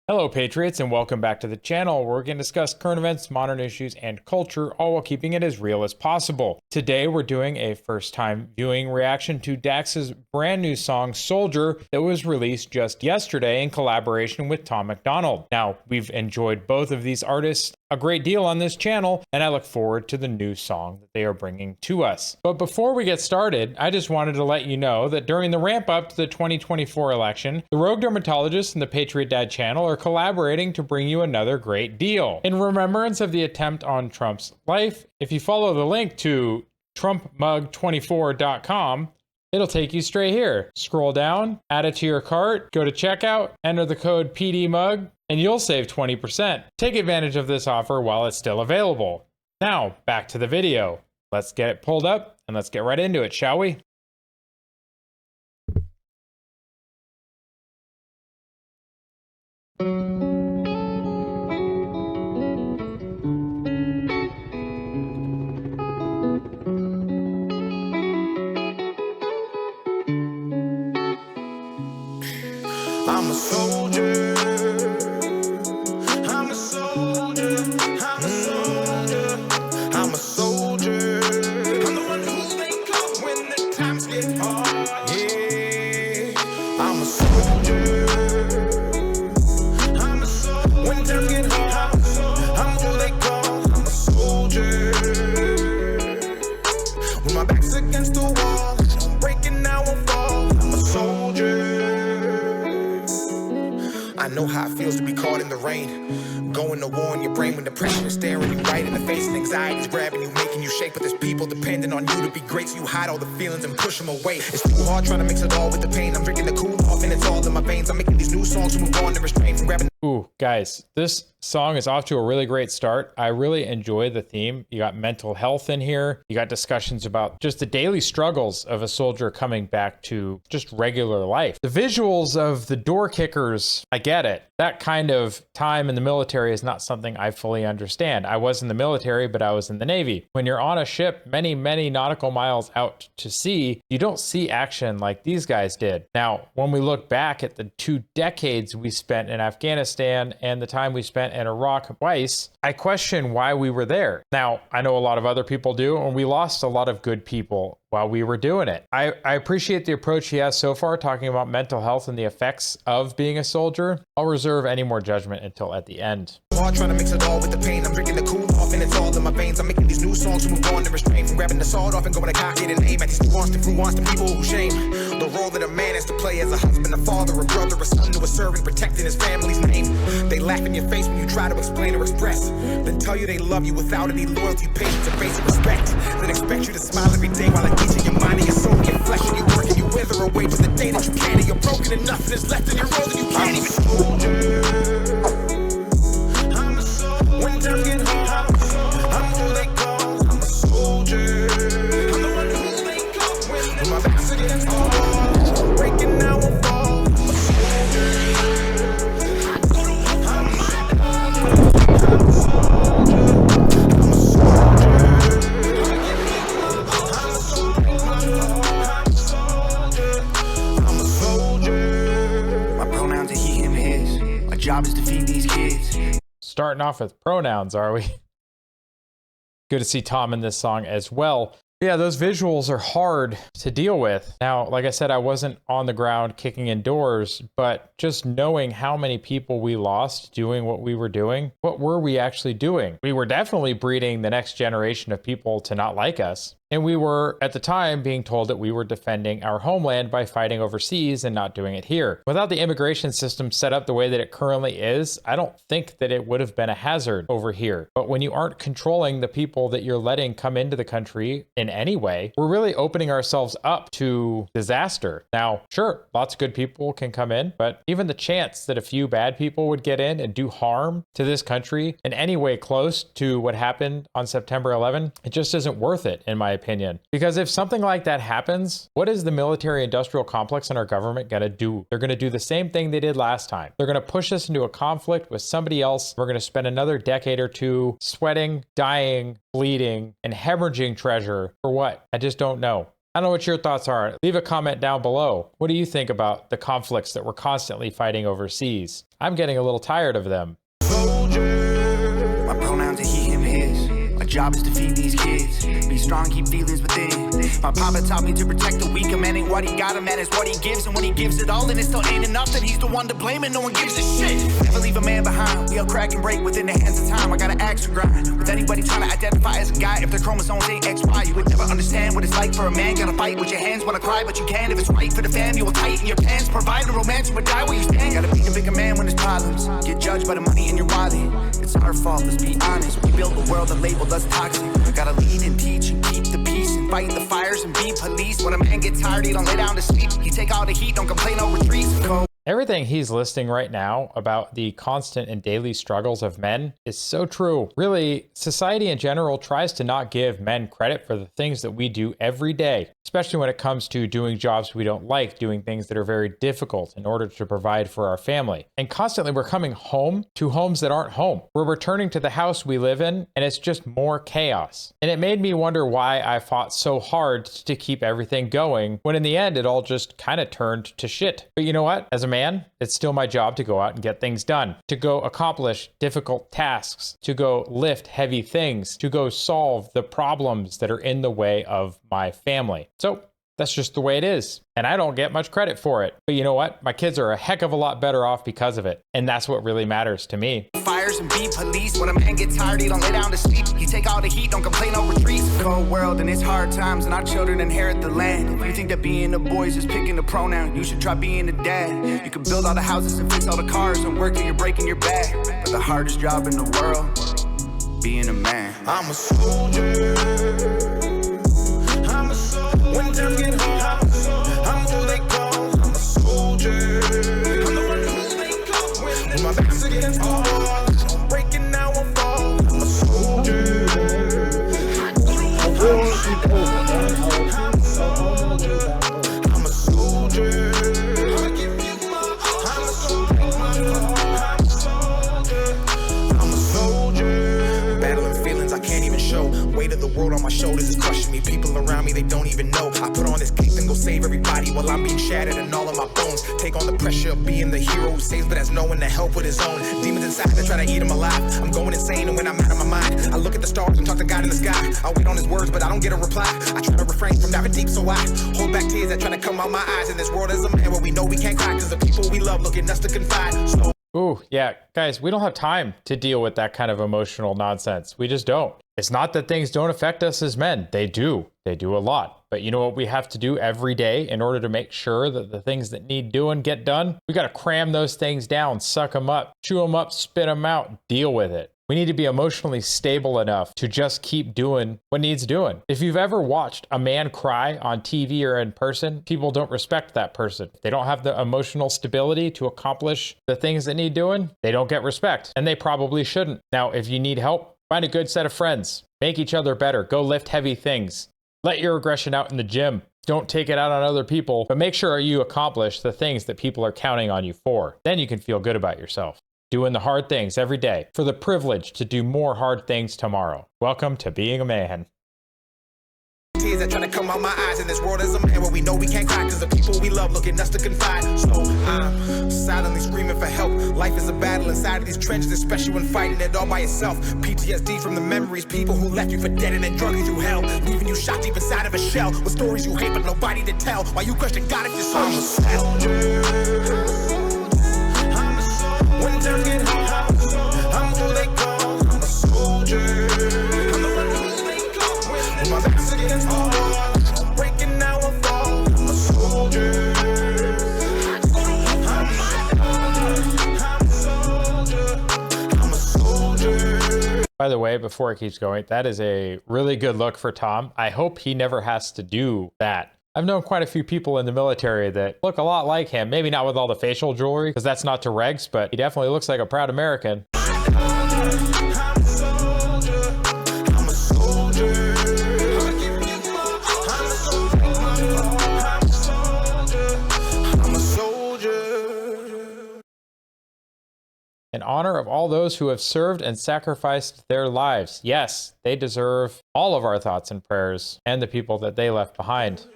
Hello, Patriots, and welcome back to the channel where we're going to discuss current events, modern issues, and culture, all while keeping it as real as possible. Today, we're doing a first-time viewing reaction to Dax's brand new song, Soldier, that was released just yesterday in collaboration with Tom MacDonald. Now, we've enjoyed both of these artists a great deal on this channel, and I look forward to the new song that they are bringing to us. But before we get started, I just wanted to let you know that during the ramp up to the 2024 election, the Rogue Dermatologist and the Patriot Dad channel are collaborating to bring you another great deal. In remembrance of the attempt on Trump's life, if you follow the link to trumpmug24.com, it'll take you straight here. Scroll down, add it to your cart, go to checkout, enter the code PDMUG, and you'll save 20%. Take advantage of this offer while it's still available. Now, back to the video. Let's get it pulled up and let's get right into it, shall we? I'm a soldier. I'm a soldier. I'm a soldier. I'm a soldier. I'm the one who they call when the times get hard. Yeah, I'm a soldier. I'm a soldier. When times get hard, I'm who they call. I'm a soldier. When my back's against the wall, I'm breaking, I won't fall. I'm a soldier. I know how it feels to be caught in the rain, going to war in your brain when depression is staring you right in the face and anxiety's grabbing you, making you shake. But there's people depending on you to be great, so you hide all the feelings and push them away. It's too hard trying to mix it all with the pain. I'm drinking the cool off and it's all in my veins. I'm making these new songs to move on and restrain from grabbing. Ooh, guys, this song is off to a really great start. I really enjoy the theme. You got mental health in here. You got discussions about just the daily struggles of a soldier coming back to just regular life. The visuals of the door kickers, I get it. That kind of time in the military is not something I fully understand. I was in the military, but I was in the Navy. When you're on a ship many, many nautical miles out to sea, you don't see action like these guys did. Now, when we look back at the 2 decades we spent in Afghanistan and the time we spent in Iraq twice, I question why we were there. Now, I know a lot of other people do, and we lost a lot of good people while we were doing it. I appreciate the approach he has so far, talking about mental health and the effects of being a soldier. I'll reserve any more judgment until at the end. Hard trying to mix it all with the pain. I'm drinking the cool off and it's all in my veins. I'm making these new songs to move on and restrain from grabbing the sword off and going to cock it and aim at these nuanced people who shame the role that a man has to play as a husband, a father, a brother, a son to a servant, protecting his family's name. They laugh in your face when you try to explain or express, then tell you they love you without any loyalty, patience, or basic respect. Then expect you to smile every day while I'm teaching your mind and your soul, your flesh and your work, and you wither away to the day that you can't, and you're broken and nothing is left in your road and you can't even. I'm a soldier. When times get hard, I'm who they call. I'm a soldier. I'm the one who they call when my back's against the wall. I'm breaking, I won't fall. I'm a soldier. I'm a soldier. I'm a soldier. My pronouns are he, him, his. My job is to feed these kids. Starting off with pronouns, are we? Good to see Tom in this song as well. Yeah, those visuals are hard to deal with. Now, like I said, I wasn't on the ground kicking in doors, but just knowing how many people we lost doing what we were doing, what were we actually doing? We were definitely breeding the next generation of people to not like us. And we were, at the time, being told that we were defending our homeland by fighting overseas and not doing it here. Without the immigration system set up the way that it currently is, I don't think that it would have been a hazard over here. But when you aren't controlling the people that you're letting come into the country in any way, we're really opening ourselves up to disaster. Now, sure, lots of good people can come in, but even the chance that a few bad people would get in and do harm to this country in any way close to what happened on September 11, it just isn't worth it, in my opinion. Because if something like that happens, what is the military industrial complex and our government going to do? They're going to do the same thing they did last time. They're going to push us into a conflict with somebody else. We're going to spend another decade or two sweating, dying, bleeding, and hemorrhaging treasure for what? I just don't know. I don't know what your thoughts are. Leave a comment down below. What do you think about the conflicts that we're constantly fighting overseas? I'm getting a little tired of them. Soldier. My pronouns are he, him, his. My job is to feed these kids. Be strong, keep feelings within. My papa taught me to protect the weak. A man ain't what he got, a man is what he gives. And when he gives it all and it still ain't enough, then he's the one to blame and no one gives a shit. Never leave a man behind. We all crack and break within the hands of time. I got an axe to grind. With anybody trying to identify as a guy, if their chromosomes ain't XY, you would never understand what it's like for a man. Gotta fight with your hands, wanna cry, but you can. If it's right for the fam, you will tighten your pants. Provide a romance, you would die where you stand. Gotta be a bigger man when there's problems. Get judged by the money in your wallet. It's our fault, let's be honest. We built a world that labeled us toxic. Gotta lead and teach and keep the peace and fight the fires and be police. When a man gets tired, he don't lay down to sleep. He take all the heat, don't complain, no retreats. Everything he's listing right now about the constant and daily struggles of men is so true. Really, society in general tries to not give men credit for the things that we do every day, especially when it comes to doing jobs we don't like, doing things that are very difficult in order to provide for our family. And constantly we're coming home to homes that aren't home. We're returning to the house we live in, and it's just more chaos. And it made me wonder why I fought so hard to keep everything going, when in the end it all just kind of turned to shit. But you know what? As a man, it's still my job to go out and get things done, to go accomplish difficult tasks, to go lift heavy things, to go solve the problems that are in the way of my family. So that's just the way it is. And I don't get much credit for it. But you know what? My kids are a heck of a lot better off because of it. And that's what really matters to me. Fires and be police. When a man gets tired, he don't lay down to sleep. He take all the heat, don't complain, no retreats. Cold world and it's hard times, and our children inherit the land. If you think that being a boy is just picking a pronoun, you should try being a dad. You can build all the houses and fix all the cars and work till you're breaking your back. But the hardest job in the world, being a man. I'm a soldier. I'm a soldier. When times get hard, I'm who they call. I'm a soldier. I'm the one who they call. When my back's against the wall, breaking now I fall. I'm a soldier. I'm a soldier. I'm a soldier. I give you my all. I'm a soldier. I'm a soldier. Battling feelings I can't even show. Weight of the world on my shoulders is crushing me. People around me, they don't even know. I put on this cape and go save everybody while I'm being shattered and all of my bones. Take on the pressure of being the hero who saves, but has no one to help with his own. Demons inside that try to eat him alive. I'm going insane, and when I'm out of my mind, I look at the stars and talk to God in the sky. I wait on his words, but I don't get a reply. I try to refrain from diving deep, so I hold back tears that try to come out my eyes. In this world as a man where we know we can't cry, cause the people we love look at us to confide. So Ooh, yeah, guys, we don't have time to deal with that kind of emotional nonsense. We just don't. It's not that things don't affect us as men. They do. They do a lot. But you know what we have to do every day in order to make sure that the things that need doing get done? We got to cram those things down, suck them up, chew them up, spit them out, deal with it. We need to be emotionally stable enough to just keep doing what needs doing. If you've ever watched a man cry on TV or in person, people don't respect that person. If they don't have the emotional stability to accomplish the things that need doing, they don't get respect, and they probably shouldn't. Now, if you need help, find a good set of friends. Make each other better. Go lift heavy things. Let your aggression out in the gym. Don't take it out on other people, but make sure you accomplish the things that people are counting on you for. Then you can feel good about yourself. Doing the hard things every day for the privilege to do more hard things tomorrow. Welcome to being a man. tears that try to come out my eyes. In this world as a man where we know we can't cry, cause the people we love look at us to confide. So I'm silently screaming for help. Life is a battle inside of these trenches, especially when fighting it all by yourself. PTSD from the memories, people who left you for dead and then drug you through hell, leaving you shot deep inside of a shell with stories you hate but nobody to tell. While you question God if your soul is soldier. When times get hard, I'm who they call. I'm a soldier. I'm the one who they call. When my back's against the wall, breaking now I fall. I'm a soldier. I'm a soldier. By the way, before it keeps going, that is a really good look for Tom. I hope he never has to do that. I've known quite a few people in the military that look a lot like him. Maybe not with all the facial jewelry, because that's not to regs, but he definitely looks like a proud American. In honor of all those who have served and sacrificed their lives. Yes, they deserve all of our thoughts and prayers and the people that they left behind.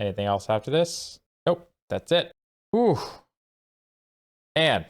Anything else after this? Nope, that's it. Ooh. Man.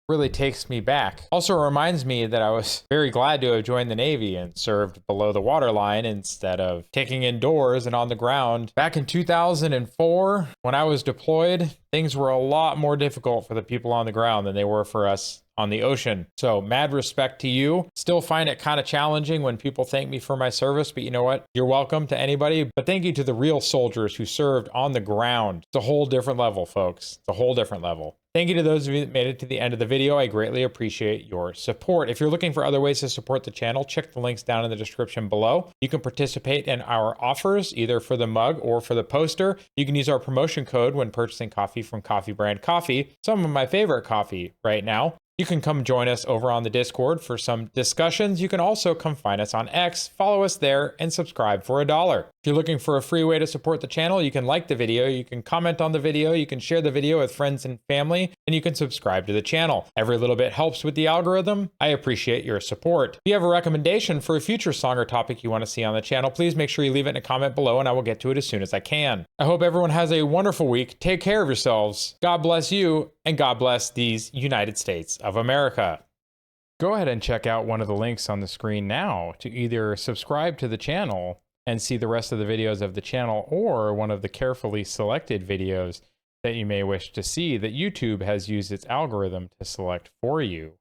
Really takes me back. Also reminds me that I was very glad to have joined the Navy and served below the waterline instead of kicking indoors and on the ground. Back in 2004, when I was deployed, things were a lot more difficult for the people on the ground than they were for us on the ocean. So mad respect to you. Still find it kind of challenging when people thank me for my service, but you know what? You're welcome to anybody. But thank you to the real soldiers who served on the ground. It's a whole different level, folks. It's a whole different level. Thank you to those of you that made it to the end of the video. I greatly appreciate your support. If you're looking for other ways to support the channel, check the links down in the description below. You can participate in our offers, either for the mug or for the poster. You can use our promotion code when purchasing coffee from Coffee Brand Coffee, some of my favorite coffee right now. You can come join us over on the Discord for some discussions. You can also come find us on X, follow us there, and subscribe for $1. If you're looking for a free way to support the channel, you can like the video, you can comment on the video, you can share the video with friends and family, and you can subscribe to the channel. Every little bit helps with the algorithm. I appreciate your support. If you have a recommendation for a future song or topic you want to see on the channel, please make sure you leave it in a comment below and I will get to it as soon as I can. I hope everyone has a wonderful week. Take care of yourselves. God bless you, and God bless these United States of America. Go ahead and check out one of the links on the screen now to either subscribe to the channel and see the rest of the videos of the channel, or one of the carefully selected videos that you may wish to see that YouTube has used its algorithm to select for you.